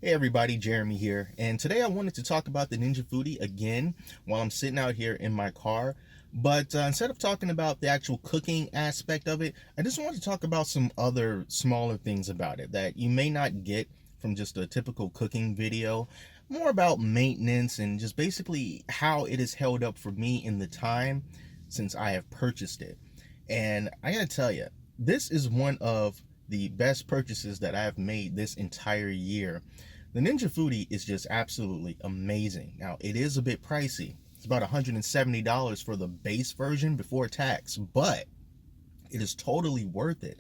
Hey everybody, Jeremy here, and today I wanted to talk about the Ninja Foodi again while I'm sitting out here in my car. But instead of talking about the actual cooking aspect of it, I just wanted to talk about some other smaller things about it that you may not get from just a typical cooking video. More about maintenance and just basically how it has held up for me in the time since I have purchased it. And I gotta tell you, this is one of the best purchases that I have made this entire year. The Ninja Foodi is just absolutely amazing. Now, it is a bit pricey. It's about $170 for the base version before tax, but it is totally worth it,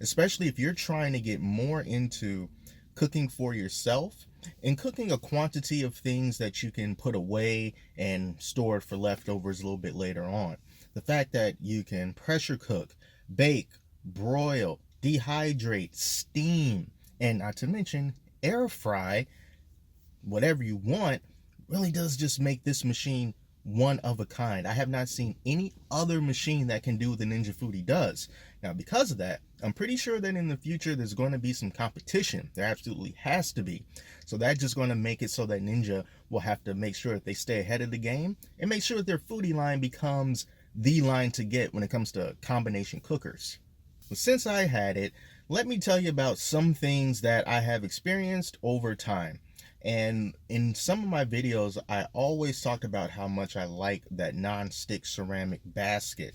especially if you're trying to get more into cooking for yourself and cooking a quantity of things that you can put away and store for leftovers a little bit later on. The fact that you can pressure cook, bake, broil, dehydrate, steam, and not to mention air fry whatever you want really does just make this machine one of a kind. I have not seen any other machine that can do what the Ninja Foodi does. Now, because of that, I'm pretty sure that in the future there's going to be some competition. There absolutely has to be. So that's just going to make it so that Ninja will have to make sure that they stay ahead of the game and make sure that their Foodi line becomes the line to get when it comes to combination cookers. But since I had it, let me tell you about some things that I have experienced over time. And in some of my videos, I always talked about how much I like that non-stick ceramic basket.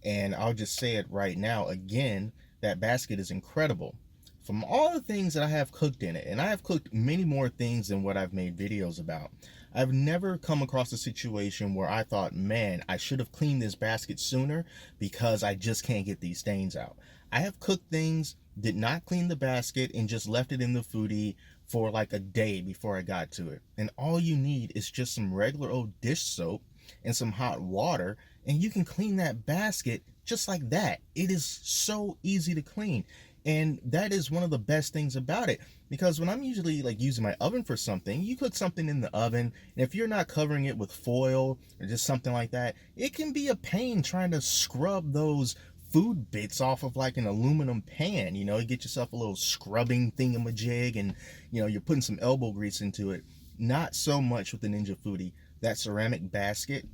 And I'll just say it right now again, that basket is incredible. From all the things that I have cooked in it, and I have cooked many more things than what I've made videos about, I've never come across a situation where I thought, man, I should have cleaned this basket sooner because I just can't get these stains out. I have cooked things, did not clean the basket, and just left it in the Foodi for like a day before I got to it. And all you need is just some regular old dish soap and some hot water, and you can clean that basket just like that. It is so easy to clean. And that is one of the best things about it, because when I'm usually like using my oven for something, you cook something in the oven, and if you're not covering it with foil or just something like that, it can be a pain trying to scrub those food bits off of like an aluminum pan. You get yourself a little scrubbing thingamajig, and you're putting some elbow grease into it. Not so much with the Ninja Foodi. That ceramic basket,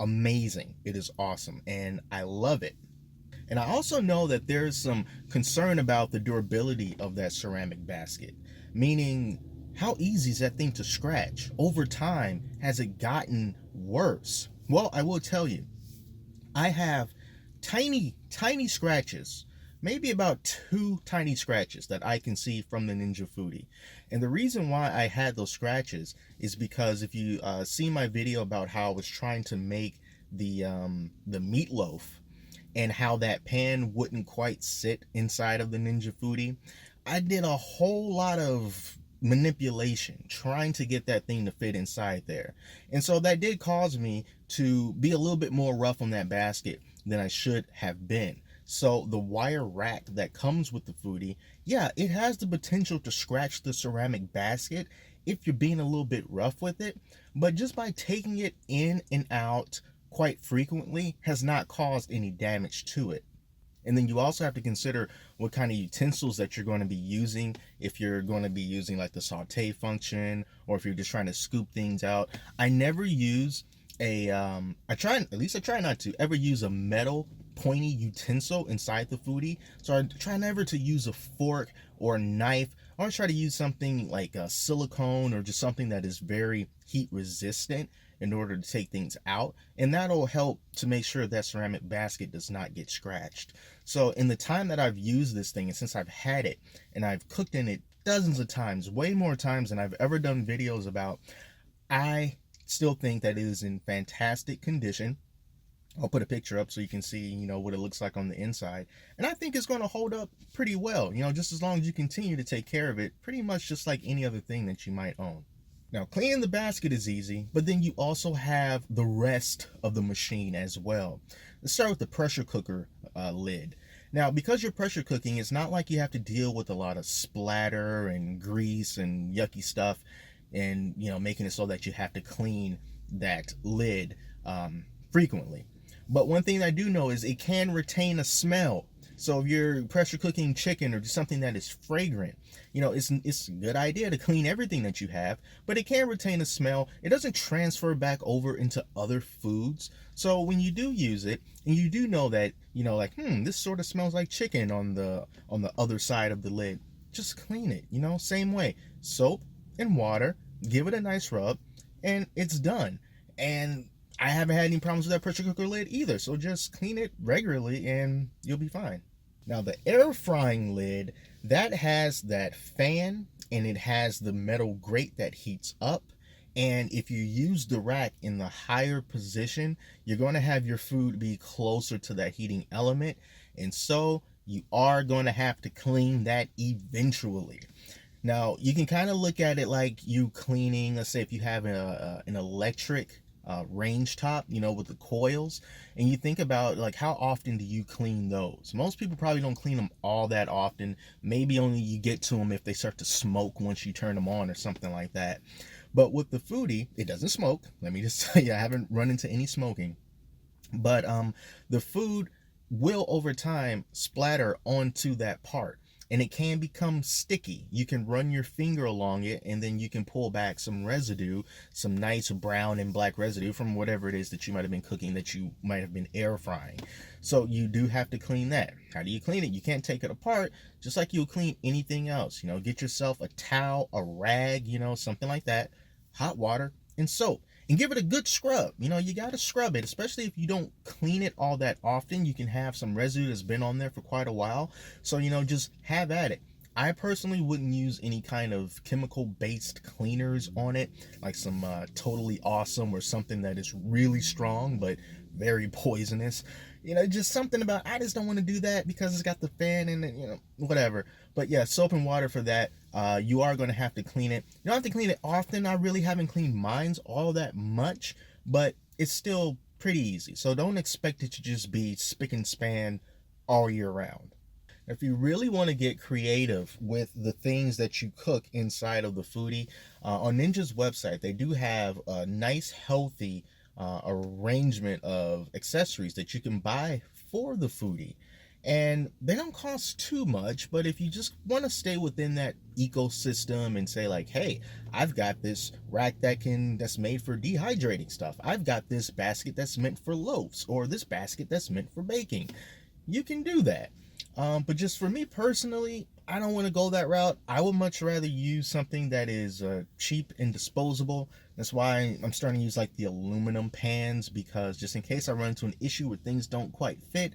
amazing. It is awesome, and I love it. And I also know that there's some concern about the durability of that ceramic basket, meaning how easy is that thing to scratch? Over time, has it gotten worse? Well, I will tell you, I have tiny scratches, maybe about 2 tiny scratches that I can see from the Ninja Foodi. And the reason why I had those scratches is because if you see my video about how I was trying to make the meatloaf, and how that pan wouldn't quite sit inside of the Ninja Foodi, I did a whole lot of manipulation trying to get that thing to fit inside there. And so that did cause me to be a little bit more rough on that basket than I should have been. So the wire rack that comes with the Foodi, yeah, it has the potential to scratch the ceramic basket if you're being a little bit rough with it, but just by taking it in and out quite frequently has not caused any damage to it. And then you also have to consider what kind of utensils that you're going to be using. If you're going to be using like the saute function, or if you're just trying to scoop things out. I never use I try not to ever use a metal pointy utensil inside the Foodi. So I try never to use a fork or a knife. I always try to use something like a silicone or just something that is very heat resistant in order to take things out, and that'll help to make sure that ceramic basket does not get scratched. So in the time that I've used this thing, and since I've had it and I've cooked in it dozens of times, way more times than I've ever done videos about, I still think that it is in fantastic condition. I'll put a picture up so you can see, what it looks like on the inside. And I think it's going to hold up pretty well, just as long as you continue to take care of it, pretty much just like any other thing that you might own. Now, cleaning the basket is easy, but then you also have the rest of the machine as well. Let's start with the pressure cooker lid. Now, because you're pressure cooking, it's not like you have to deal with a lot of splatter and grease and yucky stuff and, making it so that you have to clean that lid frequently. But one thing I do know is it can retain a smell. So if you're pressure cooking chicken or just something that is fragrant, it's a good idea to clean everything that you have, but it can retain a smell. It doesn't transfer back over into other foods. So when you do use it, and you do know that, like, this sort of smells like chicken on the other side of the lid, just clean it, same way. Soap and water, give it a nice rub, and it's done. And I haven't had any problems with that pressure cooker lid either, so just clean it regularly and you'll be fine. Now the air frying lid, that has that fan and it has the metal grate that heats up. And if you use the rack in the higher position, you're going to have your food be closer to that heating element. And so you are going to have to clean that eventually. Now, you can kind of look at it like you cleaning, let's say if you have an electric range top, with the coils, and you think about like how often do you clean those? Most people probably don't clean them all that often. Maybe only you get to them if they start to smoke once you turn them on or something like that. But with the Foodi, it doesn't smoke. Let me just tell you, I haven't run into any smoking. But the food will over time splatter onto that part, and it can become sticky. You can run your finger along it, and then you can pull back some residue, some nice brown and black residue from whatever it is that you might have been cooking, that you might have been air frying. So you do have to clean that. How do you clean it? You can't take it apart, just like you'll clean anything else. Get yourself a towel, a rag, something like that, hot water, and soap. And give it a good scrub. You got to scrub it, especially if you don't clean it all that often. You can have some residue that's been on there for quite a while. So, just have at it. I personally wouldn't use any kind of chemical-based cleaners on it, like some Totally Awesome or something that is really strong but very poisonous. Just something about, I just don't want to do that because it's got the fan and whatever. But yeah, soap and water for that. You are going to have to clean it. You don't have to clean it often. I really haven't cleaned mine all that much, but it's still pretty easy. So don't expect it to just be spick and span all year round. If you really want to get creative with the things that you cook inside of the Foodi, on Ninja's website, they do have a nice, healthy arrangement of accessories that you can buy for the Foodi. And they don't cost too much, but if you just want to stay within that ecosystem and say like, hey, I've got this rack that's made for dehydrating stuff. I've got this basket that's meant for loaves, or this basket that's meant for baking. You can do that. But just for me personally, I don't want to go that route. I would much rather use something that is cheap and disposable. That's why I'm starting to use like the aluminum pans, because just in case I run into an issue where things don't quite fit,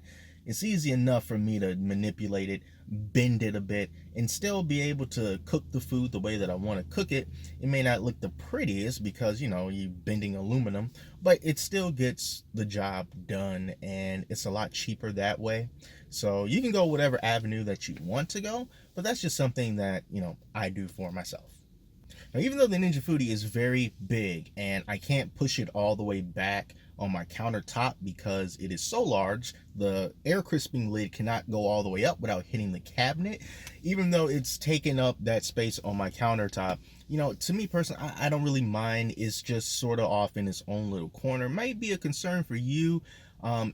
it's easy enough for me to manipulate it, bend it a bit, and still be able to cook the food the way that I want to cook it. It may not look the prettiest because, you're bending aluminum, but it still gets the job done, and it's a lot cheaper that way. So you can go whatever avenue that you want to go, but that's just something that, I do for myself. Now, even though the Ninja Foodi is very big and I can't push it all the way back on my countertop because it is so large, the air crisping lid cannot go all the way up without hitting the cabinet. Even though it's taking up that space on my countertop, to me personally, I don't really mind. It's just sort of off in its own little corner. Might be a concern for you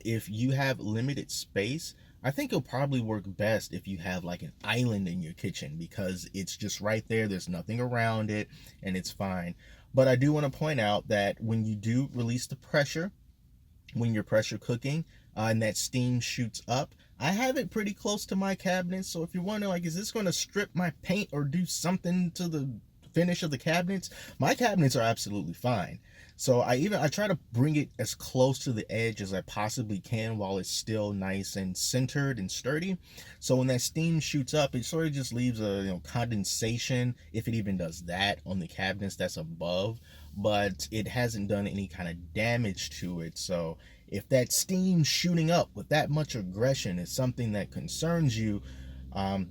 if you have limited space. I think it'll probably work best if you have like an island in your kitchen, because it's just right there. There's nothing around it and it's fine. But I do want to point out that when you do release the pressure, when you're pressure cooking and that steam shoots up, I have it pretty close to my cabinet. So if you're wondering like, is this going to strip my paint or do something to the finish of the cabinets? My cabinets are absolutely fine. So I try to bring it as close to the edge as I possibly can while it's still nice and centered and sturdy. So when that steam shoots up, it sort of just leaves a condensation, if it even does that, on the cabinets that's above, but it hasn't done any kind of damage to it. So if that steam shooting up with that much aggression is something that concerns you,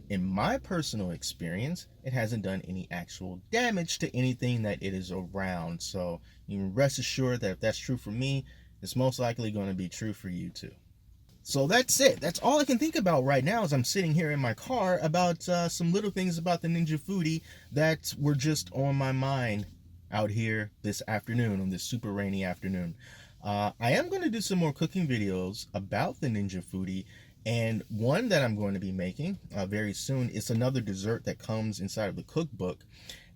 in my personal experience, it hasn't done any actual damage to anything that it is around. So you can rest assured that if that's true for me, it's most likely going to be true for you too. So that's it. That's all I can think about right now as I'm sitting here in my car about some little things about the Ninja Foodi that were just on my mind out here this afternoon, on this super rainy afternoon. I am going to do some more cooking videos about the Ninja Foodi, And one that I'm going to be making very soon is another dessert that comes inside of the cookbook.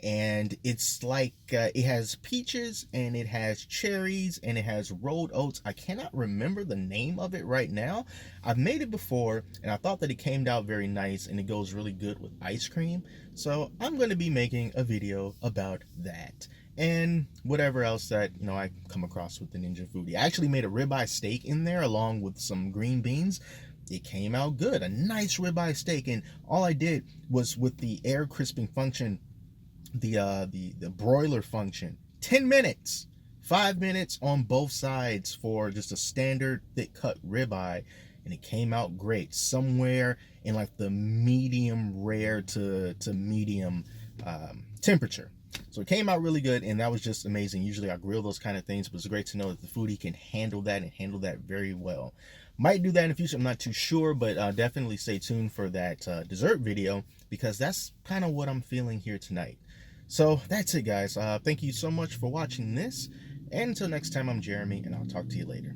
And it's like it has peaches and it has cherries and it has rolled oats. I cannot remember the name of it right now. I've made it before and I thought that it came out very nice and it goes really good with ice cream. So I'm going to be making a video about that and whatever else that I come across with the Ninja Foodi. I actually made a ribeye steak in there along with some green beans. It came out good, a nice ribeye steak, and all I did was with the air crisping function, the broiler function, 10 minutes, 5 minutes on both sides for just a standard thick cut ribeye, and it came out great, somewhere in like the medium rare to medium temperature. So it came out really good, and that was just amazing. Usually I grill those kind of things, but it's great to know that the Foodi can handle that and handle that very well. Might do that in the future, I'm not too sure, but definitely stay tuned for that dessert video, because that's kind of what I'm feeling here tonight. So that's it, guys. Thank you so much for watching this, and until next time, I'm Jeremy, and I'll talk to you later.